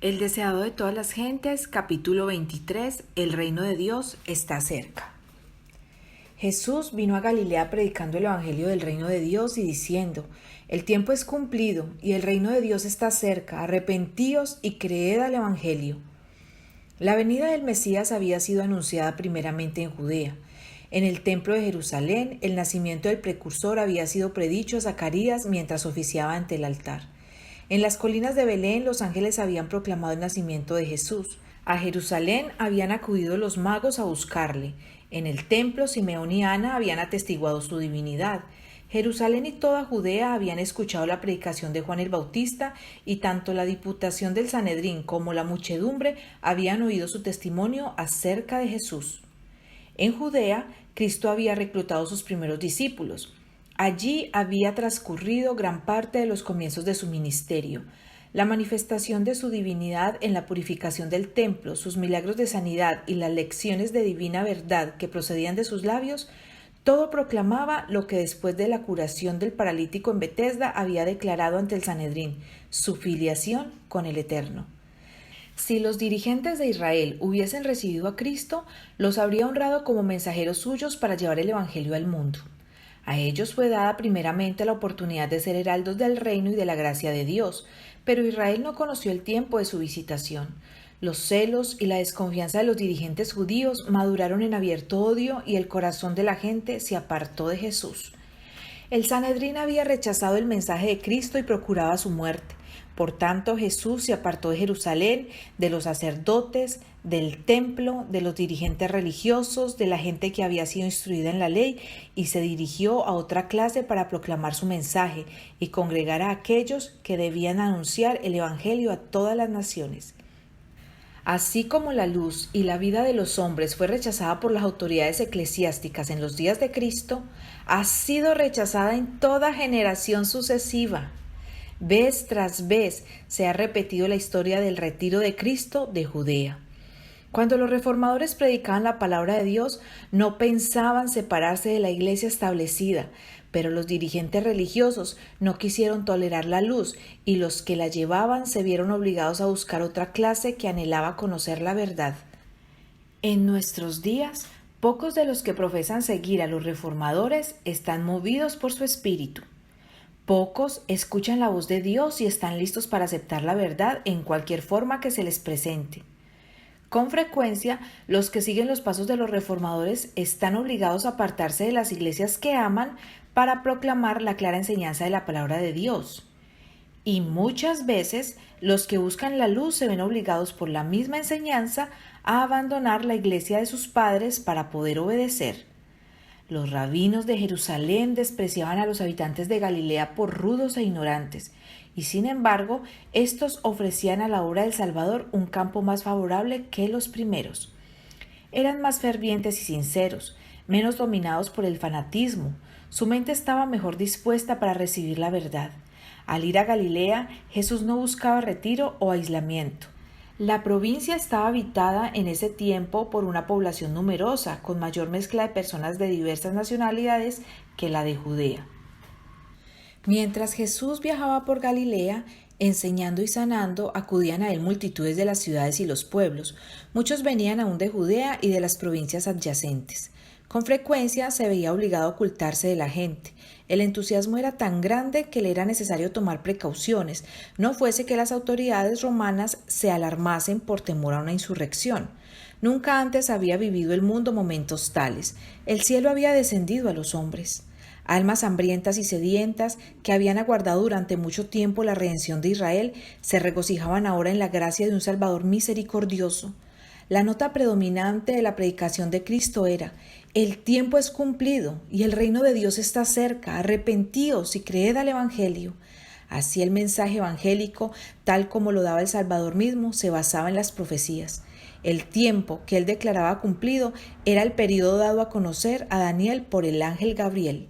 El deseado de todas las gentes, capítulo 23, el reino de Dios está cerca. Jesús vino a Galilea predicando el evangelio del reino de Dios y diciendo: el tiempo es cumplido y el reino de Dios está cerca, arrepentíos y creed al evangelio. La venida del Mesías había sido anunciada primeramente en Judea. En el templo de Jerusalén, el nacimiento del precursor había sido predicho a Zacarías mientras oficiaba ante el altar. En las colinas de Belén los ángeles habían proclamado el nacimiento de Jesús. A Jerusalén habían acudido los magos a buscarle. En el templo Simeón y Ana habían atestiguado su divinidad. Jerusalén y toda Judea habían escuchado la predicación de Juan el Bautista, y tanto la diputación del Sanedrín como la muchedumbre habían oído su testimonio acerca de Jesús. En Judea, Cristo había reclutado sus primeros discípulos. Allí había transcurrido gran parte de los comienzos de su ministerio. La manifestación de su divinidad en la purificación del templo, sus milagros de sanidad y las lecciones de divina verdad que procedían de sus labios, todo proclamaba lo que después de la curación del paralítico en Betesda había declarado ante el Sanedrín: su filiación con el Eterno. Si los dirigentes de Israel hubiesen recibido a Cristo, los habría honrado como mensajeros suyos para llevar el Evangelio al mundo. A ellos fue dada primeramente la oportunidad de ser heraldos del reino y de la gracia de Dios, pero Israel no conoció el tiempo de su visitación. Los celos y la desconfianza de los dirigentes judíos maduraron en abierto odio y el corazón de la gente se apartó de Jesús. El Sanedrín había rechazado el mensaje de Cristo y procuraba su muerte. Por tanto, Jesús se apartó de Jerusalén, de los sacerdotes, del templo, de los dirigentes religiosos, de la gente que había sido instruida en la ley, y se dirigió a otra clase para proclamar su mensaje y congregar a aquellos que debían anunciar el evangelio a todas las naciones. Así como la luz y la vida de los hombres fue rechazada por las autoridades eclesiásticas en los días de Cristo, ha sido rechazada en toda generación sucesiva. Vez tras vez se ha repetido la historia del retiro de Cristo de Judea. Cuando los reformadores predicaban la palabra de Dios, no pensaban separarse de la iglesia establecida, pero los dirigentes religiosos no quisieron tolerar la luz, y los que la llevaban se vieron obligados a buscar otra clase que anhelaba conocer la verdad. En nuestros días, pocos de los que profesan seguir a los reformadores están movidos por su espíritu. Pocos escuchan la voz de Dios y están listos para aceptar la verdad en cualquier forma que se les presente. Con frecuencia, los que siguen los pasos de los reformadores están obligados a apartarse de las iglesias que aman para proclamar la clara enseñanza de la palabra de Dios. Y muchas veces, los que buscan la luz se ven obligados por la misma enseñanza a abandonar la iglesia de sus padres para poder obedecer. Los rabinos de Jerusalén despreciaban a los habitantes de Galilea por rudos e ignorantes, y sin embargo, estos ofrecían a la obra del Salvador un campo más favorable que los primeros. Eran más fervientes y sinceros, menos dominados por el fanatismo. Su mente estaba mejor dispuesta para recibir la verdad. Al ir a Galilea, Jesús no buscaba retiro o aislamiento. La provincia estaba habitada en ese tiempo por una población numerosa, con mayor mezcla de personas de diversas nacionalidades que la de Judea. Mientras Jesús viajaba por Galilea, enseñando y sanando, acudían a él multitudes de las ciudades y los pueblos. Muchos venían aún de Judea y de las provincias adyacentes. Con frecuencia se veía obligado a ocultarse de la gente. El entusiasmo era tan grande que le era necesario tomar precauciones, no fuese que las autoridades romanas se alarmasen por temor a una insurrección. Nunca antes había vivido el mundo momentos tales. El cielo había descendido a los hombres. Almas hambrientas y sedientas, que habían aguardado durante mucho tiempo la redención de Israel, se regocijaban ahora en la gracia de un Salvador misericordioso. La nota predominante de la predicación de Cristo era: el tiempo es cumplido y el reino de Dios está cerca, arrepentíos y creed al Evangelio. Así el mensaje evangélico, tal como lo daba el Salvador mismo, se basaba en las profecías. El tiempo que él declaraba cumplido era el período dado a conocer a Daniel por el ángel Gabriel.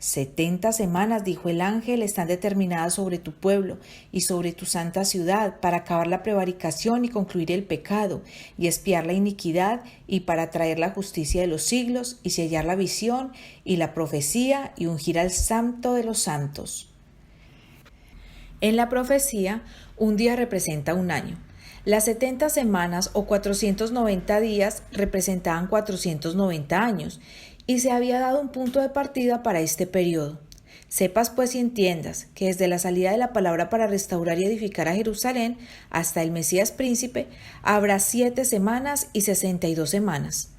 70 semanas, dijo el ángel, están determinadas sobre tu pueblo y sobre tu santa ciudad para acabar la prevaricación y concluir el pecado y expiar la iniquidad y para traer la justicia de los siglos y sellar la visión y la profecía y ungir al santo de los santos. En la profecía, un día representa un año. Las 70 semanas o 490 días representaban 490 años y se había dado un punto de partida para este periodo. Sepas pues y entiendas que desde la salida de la palabra para restaurar y edificar a Jerusalén hasta el Mesías príncipe habrá 7 semanas y 62 semanas.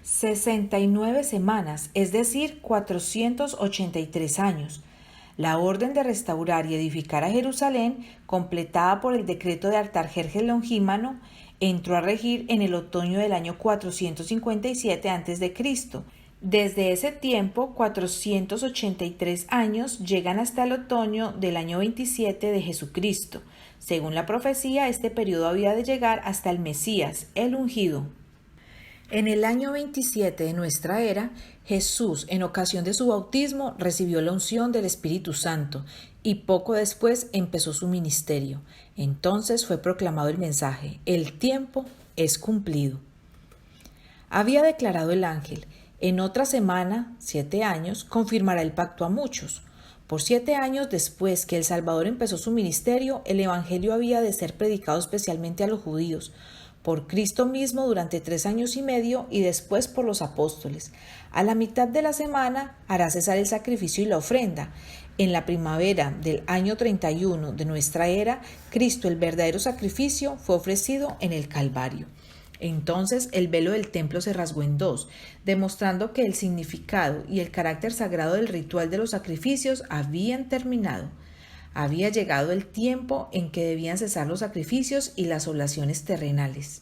69 semanas, es decir, 483 años. La orden de restaurar y edificar a Jerusalén, completada por el decreto de Artajerjes Longímano, entró a regir en el otoño del año 457 a.C. Desde ese tiempo, 483 años llegan hasta el otoño del año 27 de Jesucristo. Según la profecía, este periodo había de llegar hasta el Mesías, el ungido. En el año 27 de nuestra era, Jesús, en ocasión de su bautismo, recibió la unción del Espíritu Santo y poco después empezó su ministerio. Entonces fue proclamado el mensaje: el tiempo es cumplido. Había declarado el ángel: en otra semana, 7 años, confirmará el pacto a muchos. Por 7 años después que el Salvador empezó su ministerio, el Evangelio había de ser predicado especialmente a los judíos, por Cristo mismo durante 3 años y medio y después por los apóstoles. A la mitad de la semana hará cesar el sacrificio y la ofrenda. En la primavera del año 31 de nuestra era, Cristo, el verdadero sacrificio, fue ofrecido en el Calvario. Entonces el velo del templo se rasgó en dos, demostrando que el significado y el carácter sagrado del ritual de los sacrificios habían terminado. Había llegado el tiempo en que debían cesar los sacrificios y las oblaciones terrenales.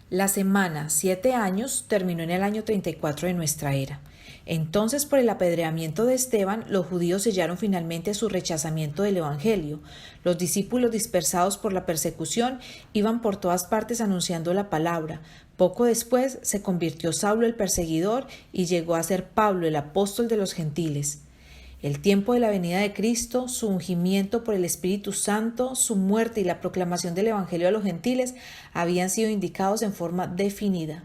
La semana 7 años terminó en el año 34 de nuestra era. Entonces, por el apedreamiento de Esteban, los judíos sellaron finalmente su rechazamiento del Evangelio. Los discípulos, dispersados por la persecución, iban por todas partes anunciando la palabra. Poco después se convirtió Saulo el perseguidor y llegó a ser Pablo el apóstol de los gentiles. El tiempo de la venida de Cristo, su ungimiento por el Espíritu Santo, su muerte y la proclamación del Evangelio a los gentiles habían sido indicados en forma definida.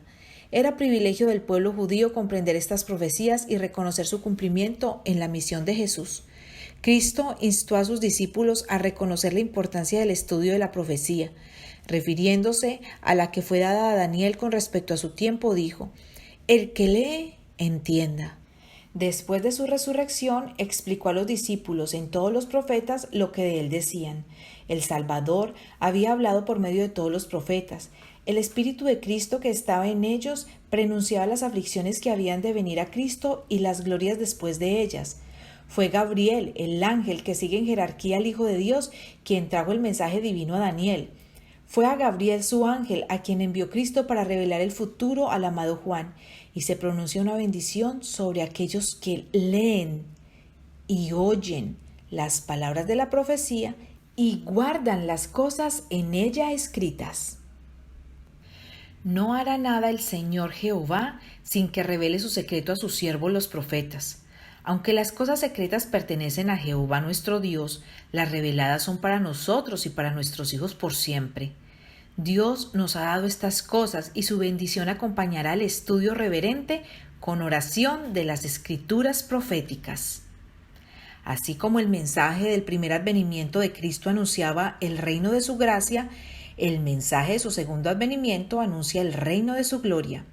Era privilegio del pueblo judío comprender estas profecías y reconocer su cumplimiento en la misión de Jesús. Cristo instó a sus discípulos a reconocer la importancia del estudio de la profecía. Refiriéndose a la que fue dada a Daniel con respecto a su tiempo, dijo: el que lee, entienda. Después de su resurrección, explicó a los discípulos en todos los profetas lo que de él decían. El Salvador había hablado por medio de todos los profetas. El Espíritu de Cristo que estaba en ellos prenunciaba las aflicciones que habían de venir a Cristo y las glorias después de ellas. Fue Gabriel, el ángel que sigue en jerarquía al Hijo de Dios, quien trajo el mensaje divino a Daniel. Fue a Gabriel su ángel a quien envió Cristo para revelar el futuro al amado Juan, y se pronuncia una bendición sobre aquellos que leen y oyen las palabras de la profecía y guardan las cosas en ella escritas. No hará nada el Señor Jehová sin que revele su secreto a sus siervos los profetas. Aunque las cosas secretas pertenecen a Jehová nuestro Dios, las reveladas son para nosotros y para nuestros hijos por siempre. Dios nos ha dado estas cosas y su bendición acompañará al estudio reverente con oración de las escrituras proféticas. Así como el mensaje del primer advenimiento de Cristo anunciaba el reino de su gracia, el mensaje de su segundo advenimiento anuncia el reino de su gloria.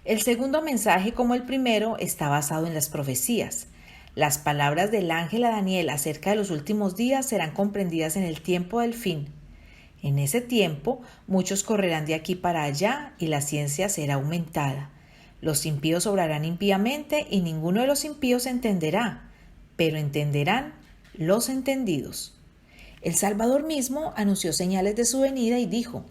El segundo mensaje, como el primero, está basado en las profecías. Las palabras del ángel a Daniel acerca de los últimos días serán comprendidas en el tiempo del fin. En ese tiempo, muchos correrán de aquí para allá y la ciencia será aumentada. Los impíos obrarán impíamente y ninguno de los impíos entenderá, pero entenderán los entendidos. El Salvador mismo anunció señales de su venida y dijo: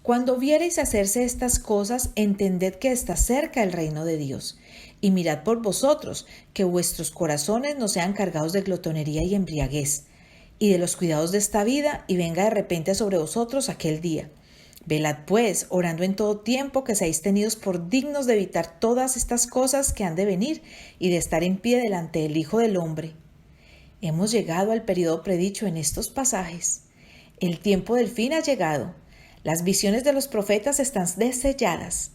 cuando viereis hacerse estas cosas, entended que está cerca el reino de Dios. Y mirad por vosotros, que vuestros corazones no sean cargados de glotonería y embriaguez, y de los cuidados de esta vida, y venga de repente sobre vosotros aquel día. Velad pues, orando en todo tiempo, que seáis tenidos por dignos de evitar todas estas cosas que han de venir, y de estar en pie delante del Hijo del Hombre. Hemos llegado al periodo predicho en estos pasajes. El tiempo del fin ha llegado. Las visiones de los profetas están selladas,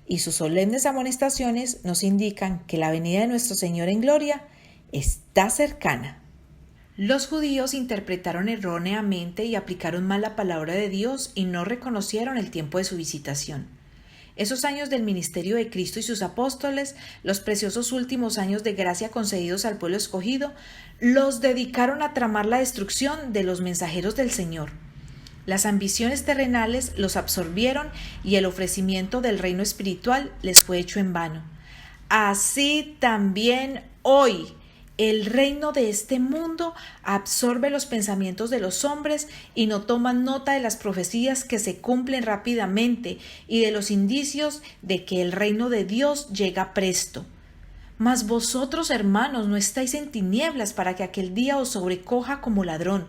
y sus solemnes amonestaciones nos indican que la venida de nuestro Señor en gloria está cercana. Los judíos interpretaron erróneamente y aplicaron mal la palabra de Dios y no reconocieron el tiempo de su visitación. Esos años del ministerio de Cristo y sus apóstoles, los preciosos últimos años de gracia concedidos al pueblo escogido, los dedicaron a tramar la destrucción de los mensajeros del Señor. Las ambiciones terrenales los absorbieron y el ofrecimiento del reino espiritual les fue hecho en vano. Así también hoy el reino de este mundo absorbe los pensamientos de los hombres y no toman nota de las profecías que se cumplen rápidamente y de los indicios de que el reino de Dios llega presto. Mas vosotros, hermanos, no estáis en tinieblas para que aquel día os sobrecoja como ladrón,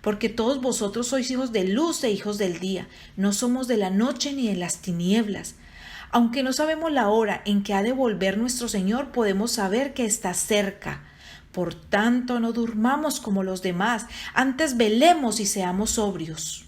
porque todos vosotros sois hijos de luz e hijos del día, no somos de la noche ni de las tinieblas. Aunque no sabemos la hora en que ha de volver nuestro Señor, podemos saber que está cerca. Por tanto, no durmamos como los demás, antes velemos y seamos sobrios.